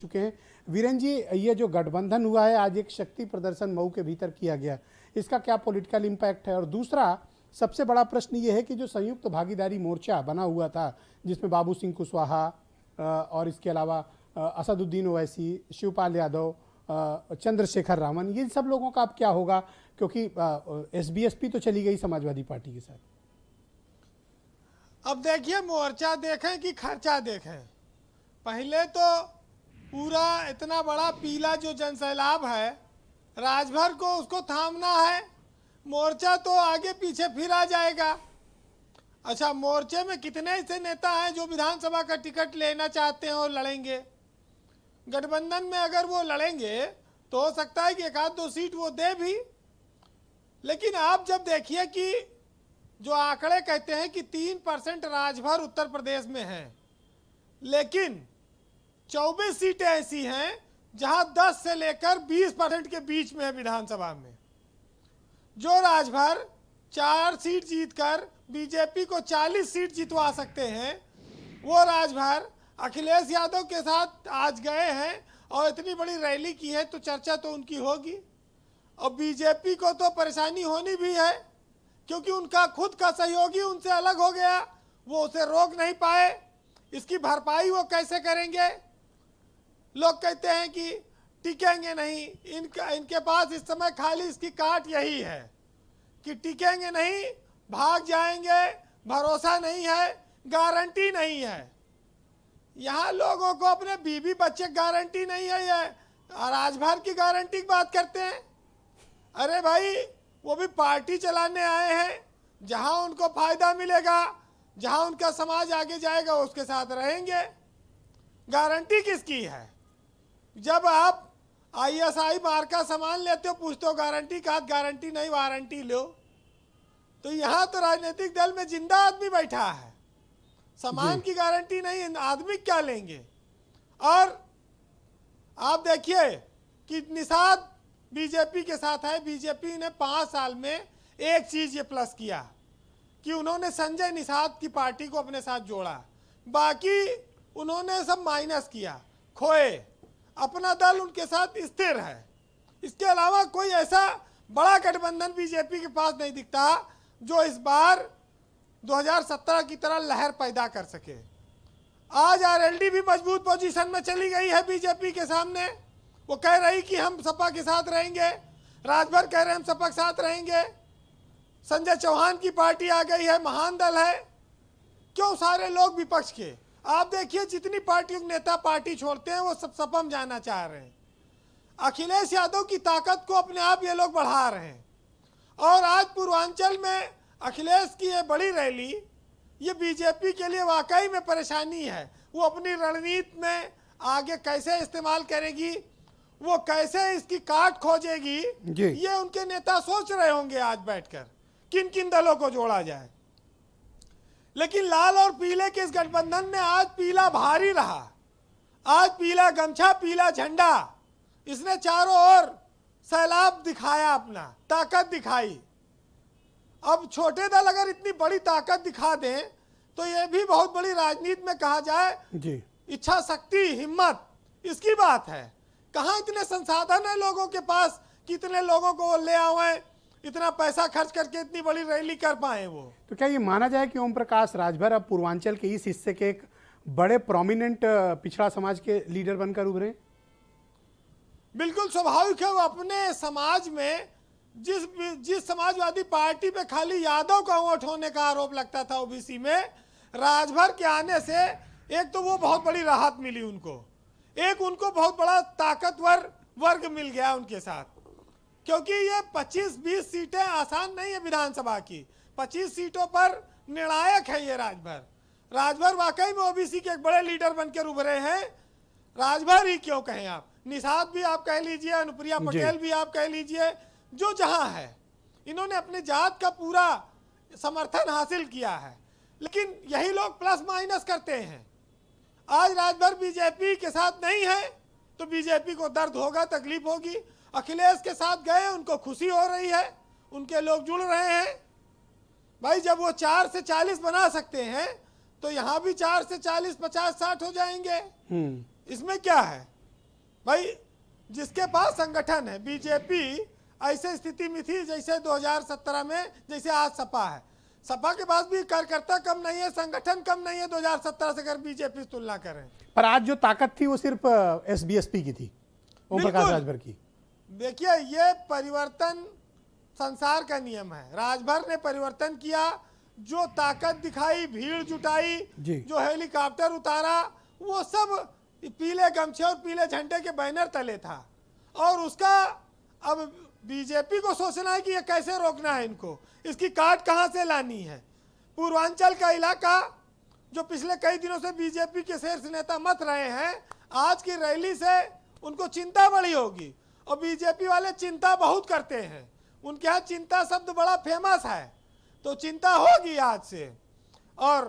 चुके हैं। वीरेन जी, ये जो गठबंधन हुआ है आज, एक शक्ति प्रदर्शन मऊ के भीतर किया गया, इसका क्या पॉलिटिकल इम्पैक्ट है? और दूसरा सबसे बड़ा प्रश्न ये है कि जो संयुक्त भागीदारी मोर्चा बना हुआ था जिसमें बाबू सिंह कुशवाहा और इसके अलावा असदुद्दीन ओवैसी, शिवपाल यादव, चंद्रशेखर रावण, ये सब लोगों का अब क्या होगा? क्योंकि एसबीएसपी तो चली गई समाजवादी पार्टी के साथ। अब देखिए, मोर्चा देखें कि खर्चा देखें। पहले तो पूरा इतना बड़ा पीला जो जनसैलाब है, राजभर को उसको थामना है। मोर्चा तो आगे पीछे फिर आ जाएगा। अच्छा, मोर्चे में कितने ऐसे नेता हैं जो विधानसभा का टिकट लेना चाहते हैं और लड़ेंगे? गठबंधन में अगर वो लड़ेंगे तो हो सकता है कि एक आध दो सीट वो दे भी। लेकिन आप जब देखिए कि जो आंकड़े कहते हैं कि 3% राजभर उत्तर प्रदेश में है, लेकिन 24 सीटें ऐसी हैं जहां 10 से लेकर 20% के बीच में है विधानसभा में। जो राजभर 4 सीट जीतकर बीजेपी को 40 सीट जितवा सकते हैं, वो राजभर अखिलेश यादव के साथ आज गए हैं और इतनी बड़ी रैली की है, तो चर्चा तो उनकी होगी। और बीजेपी को तो परेशानी होनी भी है, क्योंकि उनका खुद का सहयोगी उनसे अलग हो गया, वो उसे रोक नहीं पाए। इसकी भरपाई वो कैसे करेंगे? लोग कहते हैं कि टिकेंगे नहीं। इनके पास इस समय खाली इसकी काट यही है कि टिकेंगे नहीं, भाग जाएंगे, भरोसा नहीं है, गारंटी नहीं है। यहाँ लोगों को अपने बीवी बच्चे गारंटी नहीं है, ये राजभर की गारंटी की बात करते हैं। अरे भाई, वो भी पार्टी चलाने आए हैं, जहां उनको फायदा मिलेगा, जहां उनका समाज आगे जाएगा उसके साथ रहेंगे। गारंटी किसकी है? जब आप आईएसआई मार का सामान लेते हो, पूछते हो गारंटी का, गारंटी नहीं, वारंटी लो। तो यहाँ तो राजनीतिक दल में जिंदा आदमी बैठा है, सामान की गारंटी नहीं, आदमी क्या लेंगे? और आप देखिए कि निषाद बीजेपी के साथ है। बीजेपी ने 5 साल में एक चीज ये प्लस किया कि उन्होंने संजय निषाद की पार्टी को अपने साथ जोड़ा, बाकी उन्होंने सब माइनस किया, खोए। अपना दल उनके साथ स्थिर है। इसके अलावा कोई ऐसा बड़ा गठबंधन बीजेपी के पास नहीं दिखता जो इस बार 2017 की तरह लहर पैदा कर सके। आज आरएलडी भी मजबूत पोजीशन में चली गई है बीजेपी के सामने। वो कह रही कि हम सपा के साथ रहेंगे, राजभर कह रहे हैं हम सपा के साथ रहेंगे। संजय चौहान की पार्टी आ गई है, महान दल है। क्यों सारे लोग विपक्ष के? आप देखिए, जितनी पार्टियों के नेता पार्टी छोड़ते हैं वो सब सपा में जाना चाह रहे हैं। अखिलेश यादव की ताकत को अपने आप ये लोग बढ़ा रहे हैं। और आज पूर्वांचल में अखिलेश की ये बड़ी रैली, ये बीजेपी के लिए वाकई में परेशानी है। वो अपनी रणनीति में आगे कैसे इस्तेमाल करेगी, वो कैसे इसकी काट खोजेगी, ये उनके नेता सोच रहे होंगे आज बैठकर, किन किन दलों को जोड़ा जाए। लेकिन लाल और पीले के इस गठबंधन में आज पीला भारी रहा। आज पीला गमछा, पीला झंडा, इसने चारों ओर सैलाब दिखाया, अपना ताकत दिखाई। अब छोटे दल अगर इतनी बड़ी ताकत दिखा दें तो ये भी बहुत बड़ी राजनीति में कहा जाए जी, इच्छा शक्ति, हिम्मत, इसकी बात है। कहाँ इतने संसाधन है लोगों के पास, कितने लोगों को ले आवे, इतना पैसा खर्च करके इतनी बड़ी रैली कर पाए वो। तो क्या ये माना जाए कि ओम प्रकाश राजभर अब पूर्वांचल के इस हिस्से के एक बड़े प्रोमिनेंट पिछड़ा समाज के लीडर बनकर उभरे? बिल्कुल स्वाभाविक है। वो अपने समाज में जिस समाजवादी पार्टी पे खाली यादव का वोट होने का आरोप लगता था ओबीसी में, राजभर के आने से एक तो वो बहुत बड़ी राहत मिली उनको, एक उनको बहुत बड़ा ताकतवर वर्ग मिल गया उनके साथ। क्योंकि ये 25-20 सीटें आसान नहीं है विधानसभा की। 25 सीटों पर निर्णायक है ये राजभर। राजभर वाकई में ओबीसी के एक बड़े लीडर बनकर उभरे हैं। राजभर ही क्यों कहें आप, निषाद भी आप कह लीजिए, अनुप्रिया पटेल भी आप कह लीजिए, जो जहां है इन्होंने अपने जात का पूरा समर्थन हासिल किया है। लेकिन यही लोग प्लस माइनस करते हैं। आज राजभर बीजेपी के साथ नहीं है तो बीजेपी को दर्द होगा, तकलीफ होगी। अखिलेश के साथ गए, उनको खुशी हो रही है, उनके लोग जुड़ रहे हैं। भाई, जब वो 4 से 40 बना सकते हैं तो यहाँ भी 4 से 40, 50, 60 हो जाएंगे। इसमें क्या है? भाई जिसके पास संगठन है, बीजेपी ऐसे स्थिति में थी जैसे 2017 में, जैसे आज सपा है। सपा के पास भी कार्यकर्ता कम नहीं है, संगठन कम नहीं है 2017 से अगर बीजेपी से तुलना करें। पर आज जो ताकत थी वो सिर्फ एसबीएसपी की थी, ओम प्रकाश बिल्कुल। राजभर की। देखिए ये परिवर्तन संसार का नियम है। राजभर ने परिवर्तन किया, जो ताकत दिखाई, भीड़ जुटाई, जी। जो हेलीकॉप्टर उतारा, वो सब पीले गमछे और पीले झंडे के बैनर तले था। और उसका अब बीजेपी को सोचना है कि ये कैसे रोकना है, इनको इसकी काट कहां से लानी है। पूर्वांचल का इलाका जो पिछले कई दिनों से बीजेपी के शीर्ष नेता मत रहे हैं, आज की रैली से उनको चिंता बड़ी होगी। और बीजेपी वाले चिंता बहुत करते हैं, उनके यहाँ चिंता शब्द बड़ा फेमस है, तो चिंता होगी आज से। और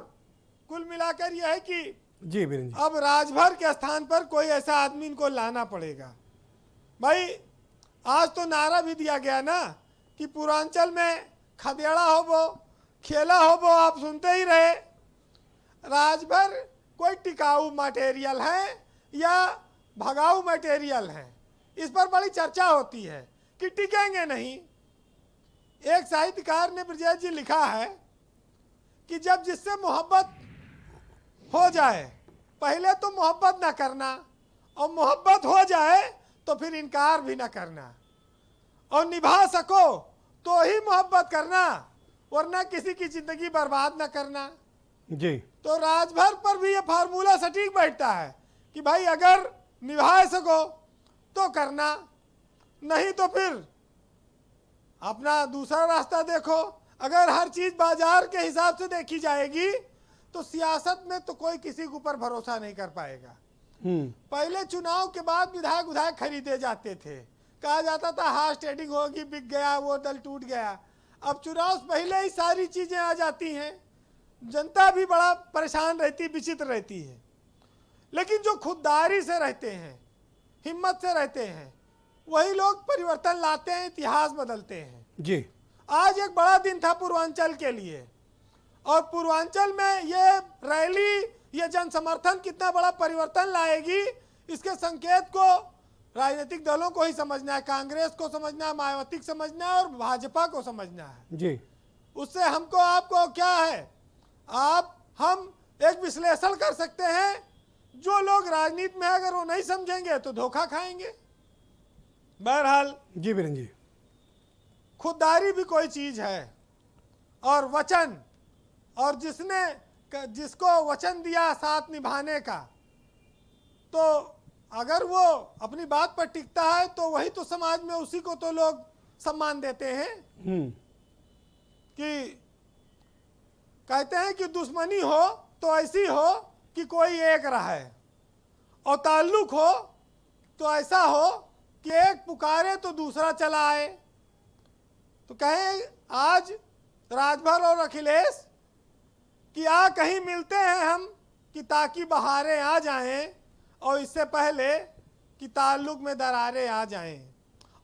कुल मिलाकर यह है कि जी बीरेन जी, अब राजभर के स्थान पर कोई ऐसा आदमी इनको लाना पड़ेगा। भाई आज तो नारा भी दिया गया ना कि पूर्वांचल में खदेड़ा हो वो, खेला हो वो, आप सुनते ही रहे। राजभर कोई टिकाऊ मटेरियल है या भगाऊ मटेरियल है, इस पर बड़ी चर्चा होती है कि टिकेंगे नहीं। एक साहित्यकार ने ब्रजेश जी लिखा है कि जब जिससे मोहब्बत हो जाए पहले तो मोहब्बत ना करना, और मोहब्बत हो जाए तो फिर इनकार भी ना करना, और निभा सको तो ही मोहब्बत करना, वरना किसी की जिंदगी बर्बाद ना करना। जी तो राजभर पर भी ये फार्मूला सटीक बैठता है कि भाई अगर निभा सको तो करना, नहीं तो फिर अपना दूसरा रास्ता देखो। अगर हर चीज बाजार के हिसाब से देखी जाएगी तो सियासत में तो कोई किसी के ऊपर भरोसा नहीं कर पाएगा। पहले चुनाव के बाद विधायक खरीदे जाते थे, कहा जाता था हार्स ट्रेडिंग होगी, बिक गया, वो दल टूट गया। अब चुनाव से पहले ही सारी चीजें आ जाती हैं, जनता भी बड़ा परेशान रहती, विचित्र रहती है। लेकिन जो खुददारी से रहते हैं, हिम्मत से रहते हैं, वही लोग परिवर्तन लाते हैं, इतिहास बदलते हैं। जी आज एक बड़ा दिन था पूर्वांचल के लिए, और पूर्वांचल में ये रैली, ये जन समर्थन कितना बड़ा परिवर्तन लाएगी, इसके संकेत को राजनीतिक दलों को ही समझना है, कांग्रेस को समझना है, मायावती को समझना है और भाजपा को समझना है। जी उससे हमको आपको क्या है, हम एक विश्लेषण कर सकते हैं। जो लोग राजनीति में अगर वो नहीं समझेंगे तो धोखा खाएंगे। बहरहाल जी बीरेन जी, खुददारी भी कोई चीज है, और वचन, और जिसको वचन दिया साथ निभाने का, तो अगर वो अपनी बात पर टिकता है तो वही तो समाज में उसी को तो लोग सम्मान देते हैं। कि कहते हैं कि दुश्मनी हो तो ऐसी हो कि कोई एक रहे, और ताल्लुक हो तो ऐसा हो कि एक पुकारे तो दूसरा चला आए। तो कहें आज राजभर और अखिलेश कि कहीं मिलते हैं हम, कि ताकि बहारें आ जाएं, और इससे पहले कि ताल्लुक में दरारें आ जाएं।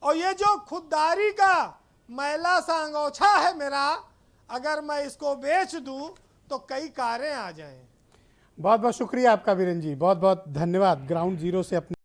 और ये जो खुददारी का मैला सा अंगोछा है मेरा, अगर मैं इसको बेच दूं तो कई कारें आ जाएं। बहुत बहुत शुक्रिया आपका बीरेन जी, बहुत बहुत धन्यवाद। ग्राउंड जीरो से अपने